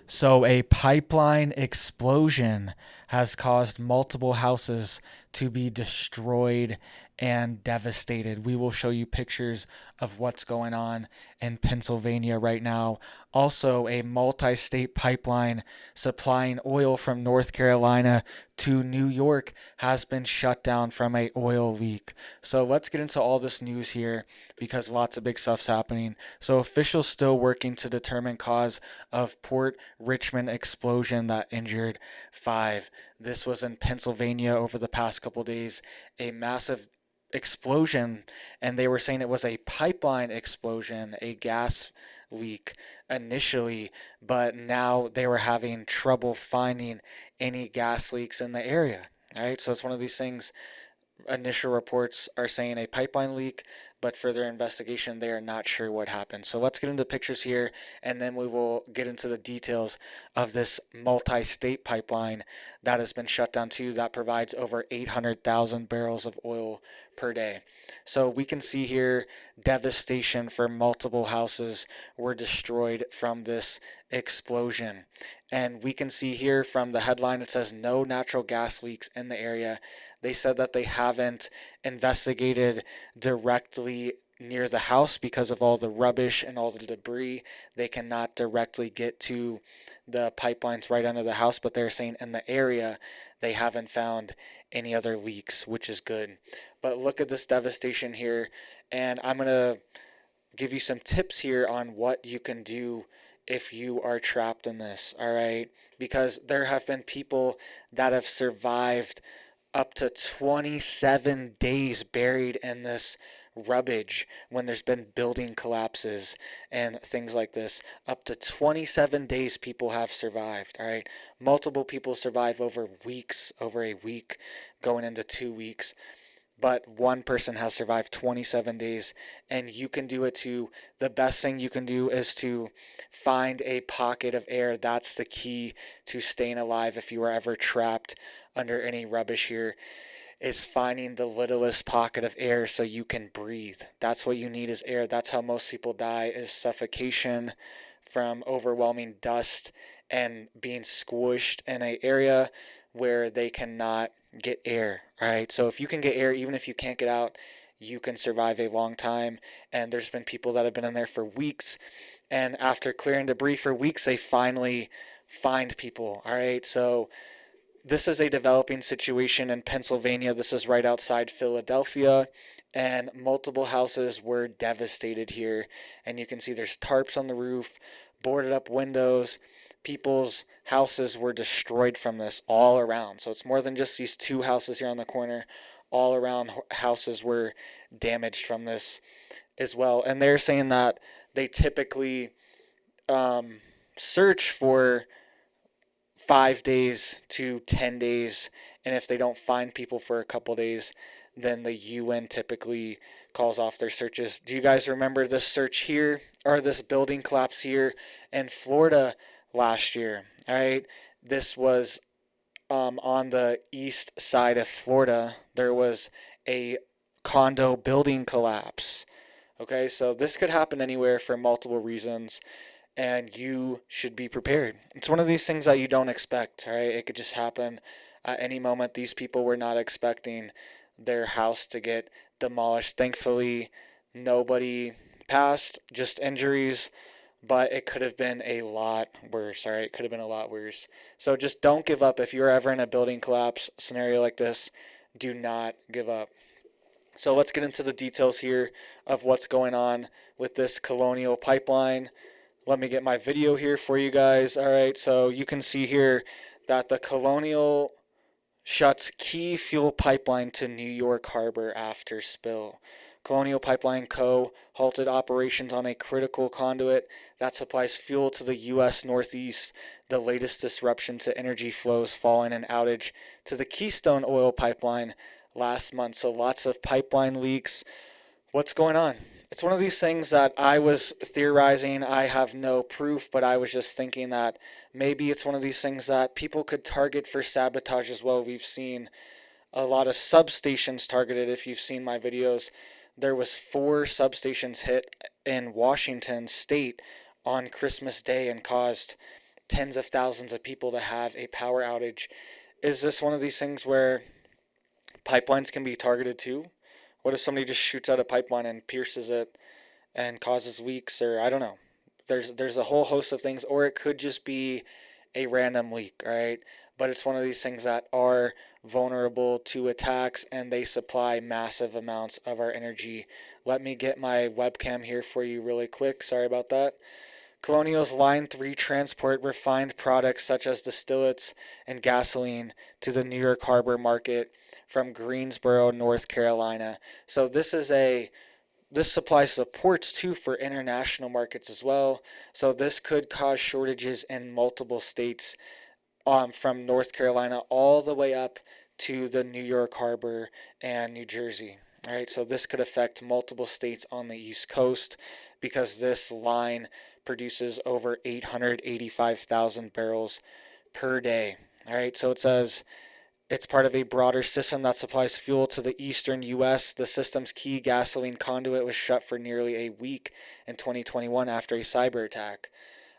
So, a pipeline explosion has caused multiple houses to be destroyed and devastated. We will show you pictures of what's going on in Pennsylvania right now. Also, a multi state pipeline supplying oil from North Carolina to New York has been shut down from a oil leak. So let's get into all this news here because lots of big stuff's happening. So officials still working to determine cause of Port Richmond explosion that injured 5. This was in Pennsylvania over the past couple days. A massive explosion, and they were saying it was a pipeline explosion, a gas leak initially, but now they were having trouble finding any gas leaks in the area. All right, so it's one of these things. Initial reports are saying a pipeline leak, but further investigation, they are not sure what happened. So let's get into pictures here, and then we will get into the details of this multi-state pipeline that has been shut down too, that provides over 800,000 barrels of oil per day. So we can see here devastation for multiple houses were destroyed from this explosion. And we can see here from the headline, it says no natural gas leaks in the area. They said that they haven't investigated directly near the house because of all the rubbish and all the debris. They cannot directly get to the pipelines right under the house, but they're saying in the area they haven't found any other leaks, which is good. But look at this devastation here, and I'm going to give you some tips here on what you can do if you are trapped in this, all right? Because there have been people that have survived up to 27 days buried in this rubbish when there's been building collapses and things like this. Up to 27 days people have survived, all right? Multiple people survive over weeks, over a week, going into 2 weeks, but one person has survived 27 days, and you can do it too. The best thing you can do is to find a pocket of air. That's the key to staying alive if you are ever trapped under any rubbish here, is finding the littlest pocket of air so you can breathe. That's what you need, is air. That's how most people die, is suffocation from overwhelming dust and being squished in an area where they cannot get air, right? So if you can get air, even if you can't get out, you can survive a long time. And there's been people that have been in there for weeks, and after clearing debris for weeks, they finally find people, all right? So this is a developing situation in Pennsylvania. This is right outside Philadelphia, and multiple houses were devastated here. And you can see there's tarps on the roof, boarded up windows. People's houses were destroyed from this all around. So it's more than just these two houses here on the corner. All around houses were damaged from this as well. And they're saying that they typically search for 5 days to 10 days. And if they don't find people for a couple days, then the UN typically calls off their searches. Do you guys remember this search here, or this building collapse here in Florida last year? All right. This was on the east side of Florida. There was a condo building collapse. Okay, so this could happen anywhere for multiple reasons, and you should be prepared. It's one of these things that you don't expect, all right? It could just happen at any moment. These people were not expecting their house to get demolished. Thankfully, nobody passed, just injuries, but it could have been a lot worse, all right? It could have been a lot worse. So just don't give up. If you're ever in a building collapse scenario like this, do not give up. So let's get into the details here of what's going on with this colonial pipeline. Let me get my video here for you guys. All right, so you can see here that the Colonial shuts key fuel pipeline to New York Harbor after spill. Colonial Pipeline Co. halted operations on a critical conduit that supplies fuel to the U.S. Northeast, the latest disruption to energy flows following an outage to the Keystone Oil Pipeline last month. So lots of pipeline leaks. What's going on? It's one of these things that I was theorizing. I have no proof, but I was just thinking that maybe it's one of these things that people could target for sabotage as well. We've seen a lot of substations targeted. If you've seen my videos, there was 4 substations hit in Washington state on Christmas Day and caused tens of thousands of people to have a power outage. Is this one of these things where pipelines can be targeted too? What if somebody just shoots out a pipeline and pierces it and causes leaks, or I don't know. There's a whole host of things, or it could just be a random leak, right? But it's one of these things that are vulnerable to attacks and they supply massive amounts of our energy. Let me get my webcam here for you really quick. Sorry about that. Colonial's Line 3 transport refined products such as distillates and gasoline to the New York Harbor market from Greensboro, North Carolina. So this supplies supports too for international markets as well. So this could cause shortages in multiple states, from North Carolina all the way up to the New York Harbor and New Jersey. All right, so this could affect multiple states on the East Coast because this line produces over 885,000 barrels per day. All right, so it says it's part of a broader system that supplies fuel to the eastern U.S. The system's key gasoline conduit was shut for nearly a week in 2021 after a cyber attack.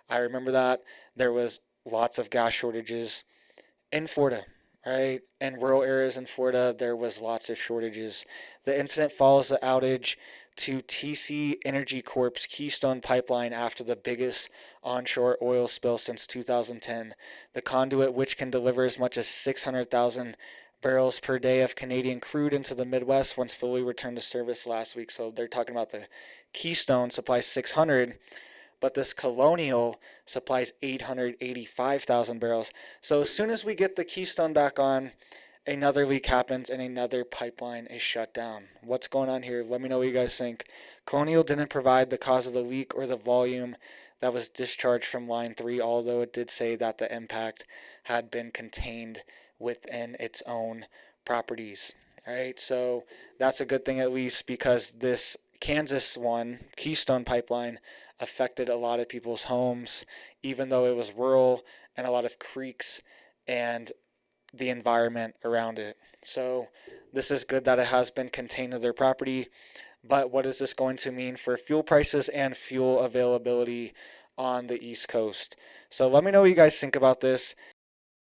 I remember that. There was lots of gas shortages in Florida, right? In rural areas in Florida, there was lots of shortages. The incident follows the outage to TC Energy Corp's Keystone Pipeline after the biggest onshore oil spill since 2010. The conduit, which can deliver as much as 600,000 barrels per day of Canadian crude into the Midwest, once fully returned to service last week. So they're talking about the Keystone supplies 600, but this Colonial supplies 885,000 barrels. So as soon as we get the Keystone back on, another leak happens and another pipeline is shut down. What's going on here? Let me know what you guys think. Colonial didn't provide the cause of the leak or the volume that was discharged from line 3, although it did say that the impact had been contained within its own properties. All right, so that's a good thing at least, because this Kansas one, Keystone Pipeline, affected a lot of people's homes, even though it was rural and a lot of creeks and the environment around it. So this is good that it has been contained to their property, but what is this going to mean for fuel prices and fuel availability on the East Coast? So let me know what you guys think about this.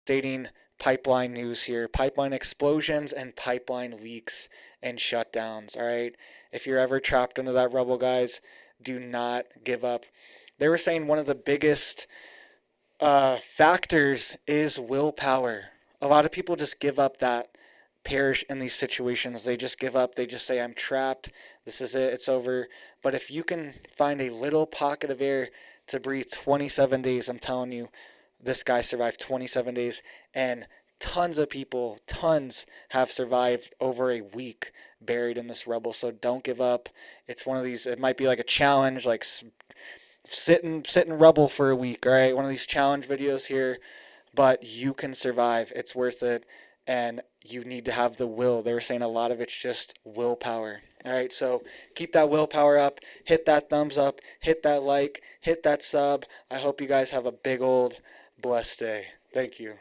Stating pipeline news here, pipeline explosions and pipeline leaks and shutdowns. All right, if you're ever trapped into that rubble, guys, do not give up. They were saying one of the biggest factors is willpower. A lot of people just give up, that perish in these situations. They just give up. They just say, I'm trapped. This is it. It's over. But if you can find a little pocket of air to breathe 27 days, I'm telling you, this guy survived 27 days, and tons of people, tons have survived over a week buried in this rubble. So don't give up. It's one of these, it might be like a challenge, like sit in rubble for a week, all right? One of these challenge videos here, but you can survive. It's worth it, and you need to have the will. They were saying a lot of it's just willpower. All right, so keep that willpower up. Hit that thumbs up. Hit that like. Hit that sub. I hope you guys have a big old blessed day. Thank you.